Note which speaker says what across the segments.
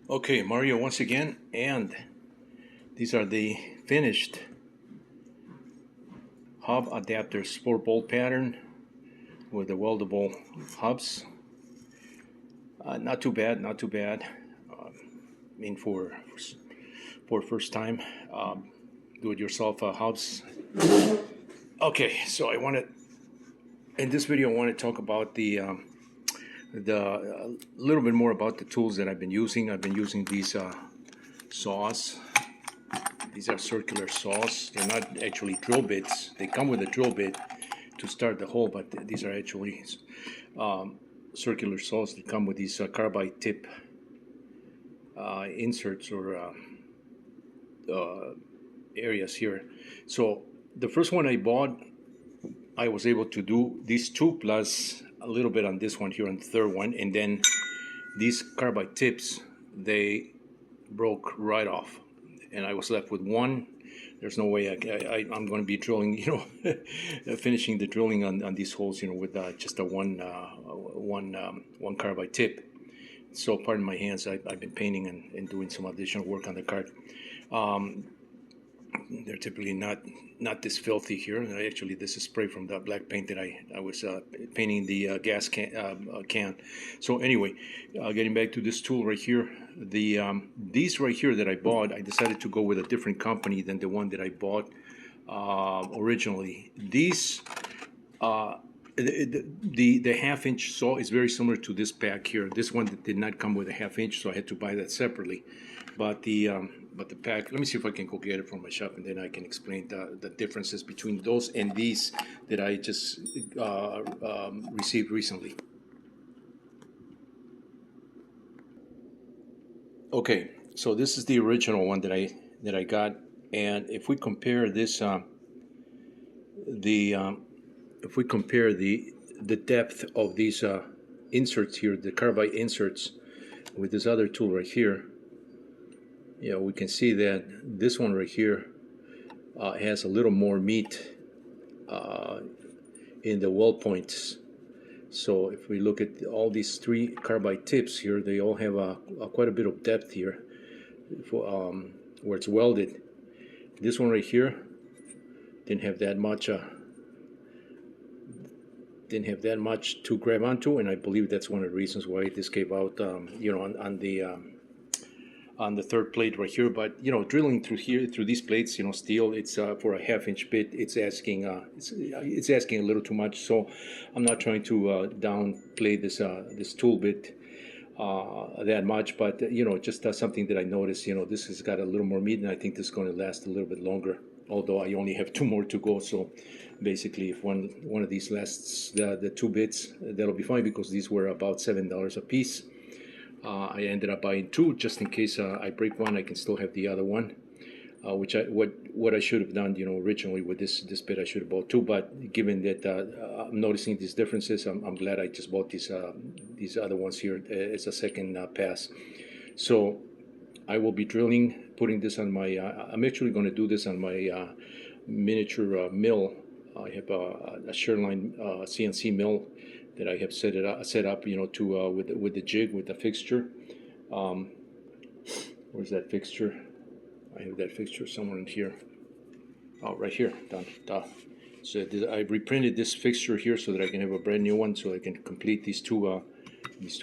Speaker 1: Okay, Mario once again, and these are the finished hub adapters, 4-bolt pattern with the weldable hubs. Not too bad, not too bad. I mean, for first time, do-it-yourself hubs. Okay, so I want to in this video I want to talk about the little bit more about the tools that I've been using. I've been using these saws. These are circular saws. They're not actually drill bits. They come with a drill bit to start the hole, but these are actually circular saws that come with these carbide tip inserts or areas here. So the first one I bought, I was able to do these two plus a little bit on this one here on the third one, and then these carbide tips, they broke right off, and I was left with one. There's no way I'm going to be drilling, finishing the drilling on these holes, with just a one carbide tip. So pardon my hands. I've been painting and doing some additional work on the cart. They're typically not this filthy here. Actually, this is spray from the black paint that I was painting the gas can. So anyway, getting back to this tool right here, these right here that I bought, I decided to go with a different company than the one that I bought originally. These the half-inch saw is very similar to this pack here. This one did not come with a half-inch, so I had to buy that separately. But the pack, let me see if I can go get it from my shop, and then I can explain the differences between those and these that I just received recently. Okay, so this is the original one that I got, and if we compare this, the if we compare the depth of these inserts here, the carbide inserts, with this other tool right here, we can see that this one right here has a little more meat in the weld points. So if we look at all these three carbide tips here, they all have quite a bit of depth here where it's welded. This one right here didn't have that much to grab onto, and I believe that's one of the reasons why this gave out on the third plate right here. But drilling through these plates, steel, it's for a half-inch bit, it's asking a little too much. So I'm not trying to downplay this tool bit that much, but just something that I noticed. This has got a little more meat, and I think this is going to last a little bit longer, although I only have two more to go. So basically, if one of these lasts the two bits, that'll be fine, because these were about $7 a piece. I ended up buying two just in case I break one. I can still have the other one, which what I should have done, originally with this bit. I should have bought two, but given that I'm noticing these differences, I'm glad I just bought these other ones here as a second pass. So I will be drilling, putting this on my. I'm actually going to do this on my miniature mill. I have a Sherline CNC mill that I have set up, to with the jig, with the fixture. Where's that fixture? I have that fixture somewhere in here. Oh, right here. Done. So I reprinted this fixture here so that I can have a brand new one, so I can complete these two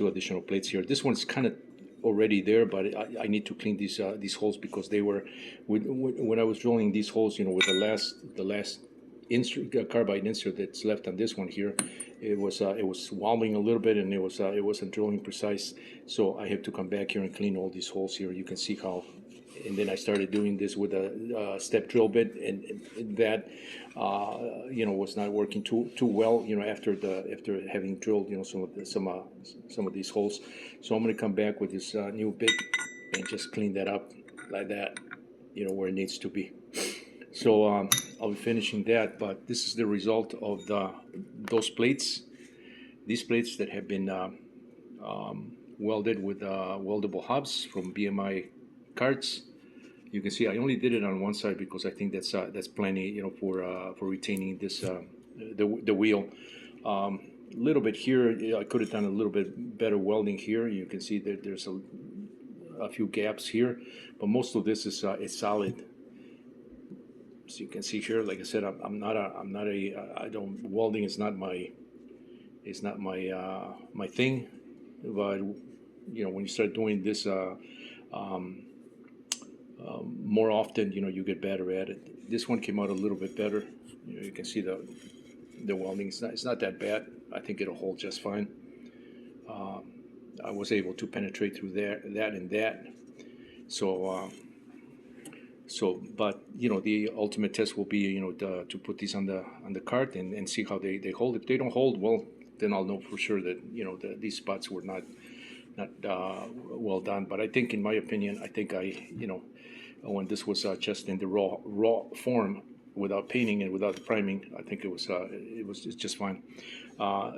Speaker 1: additional plates here. This one's kind of already there, but I need to clean these holes, because they were when I was drilling these holes, with the last carbide insert that's left on this one here, it was wobbling a little bit, and it wasn't drilling precise. So I have to come back here and clean all these holes here. You can see how. And then I started doing this with a step drill bit, and that was not working too well. After having drilled some of these holes. So I'm going to come back with this new bit and just clean that up like that, where it needs to be. So I'll be finishing that, but this is the result of those plates. These plates that have been welded with weldable hubs from BMI Karts. You can see I only did it on one side, because I think that's plenty, for retaining this the wheel. A little bit here, I could have done a little bit better welding here. You can see that there's a few gaps here, but most of this is solid. So you can see here, like I said, I don't, welding is not my, my thing, but when you start doing this more often, you get better at it. This one came out a little bit better. You can see the welding. It's not that bad. I think it'll hold just fine. I was able to penetrate through that and that. So, but the ultimate test will be to put these on the cart and see how they hold. If they don't hold well, then I'll know for sure that these spots were not well done. But I think, in my opinion, when this was just in the raw form, without painting and without priming, I think it was just fine.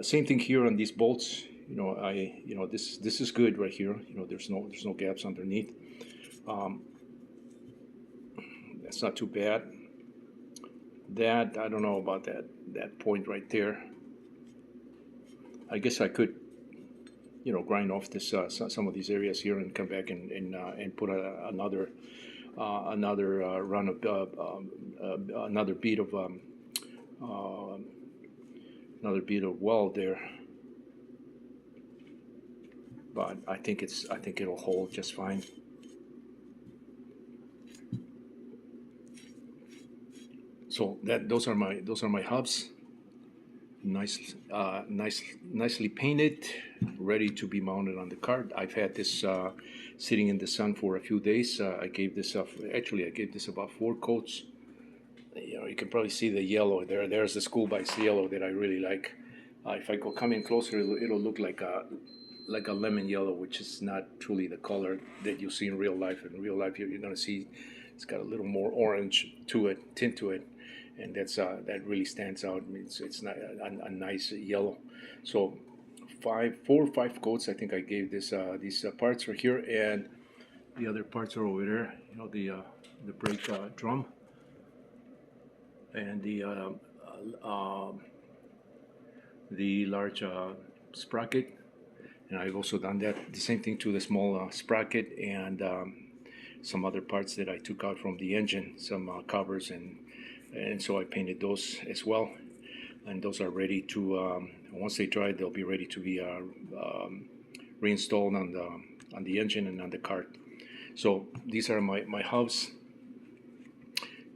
Speaker 1: Same thing here on these bolts. This is good right here. There's no gaps underneath. That's not too bad. That, I don't know about that point right there. I guess I could grind off this some of these areas here and come back and put another run of another bead of weld there. But I think it'll hold just fine. So those are my hubs. Nicely painted, ready to be mounted on the cart. I've had this sitting in the sun for a few days. I gave this about 4 coats. You can probably see the yellow there. There's the school bike's yellow that I really like. If I come in closer, it'll look like a lemon yellow, which is not truly the color that you see in real life. In real life, you're going to see it's got a little more orange tint to it, and that really stands out. It's not a nice yellow. So 4 or 5 coats I think I gave these parts right here, and the other parts are over there. The brake drum and the large sprocket. And I've also done the same thing to the small sprocket and some other parts that I took out from the engine, some covers, and so I painted those as well. And those are ready to, once they dry, they'll be ready to be reinstalled on the engine and on the cart. So these are my hubs.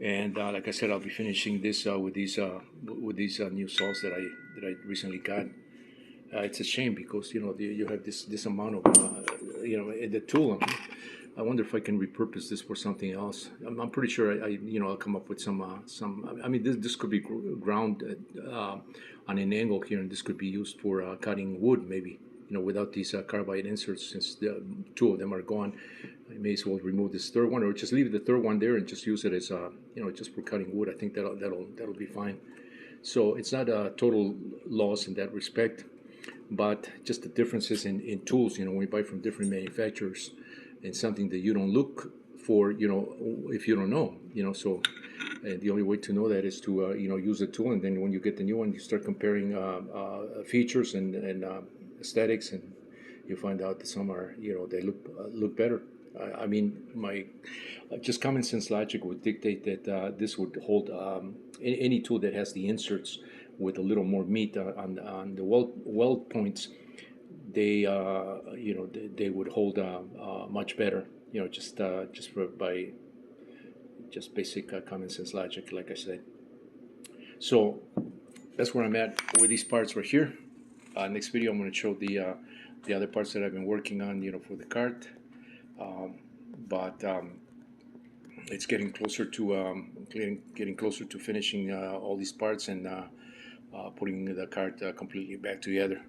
Speaker 1: And like I said, I'll be finishing this with these new saws that I recently got. It's a shame because you have this amount of the tool. I wonder if I can repurpose this for something else. I'm pretty sure I'll come up with some. I mean, this could be ground on an angle here, and this could be used for cutting wood, maybe. Without these carbide inserts, since the 2 of them are gone, I may as well remove this 3rd one, or just leave the 3rd one there and just use it as just for cutting wood. I think that'll be fine. So it's not a total loss in that respect, but just the differences in tools. When you buy from different manufacturers, and something that you don't look for, if you don't know, So the only way to know that is to use the tool, and then when you get the new one, you start comparing features and aesthetics, and you find out that some are, they look better. I mean, my just common sense logic would dictate that this would hold any tool that has the inserts with a little more meat on the weld points. They they would hold much better. Just basic common sense logic, like I said. So that's where I'm at with these parts right here. Next video, I'm going to show the other parts that I've been working on, for the cart. But it's getting closer to finishing all these parts and putting the cart completely back together.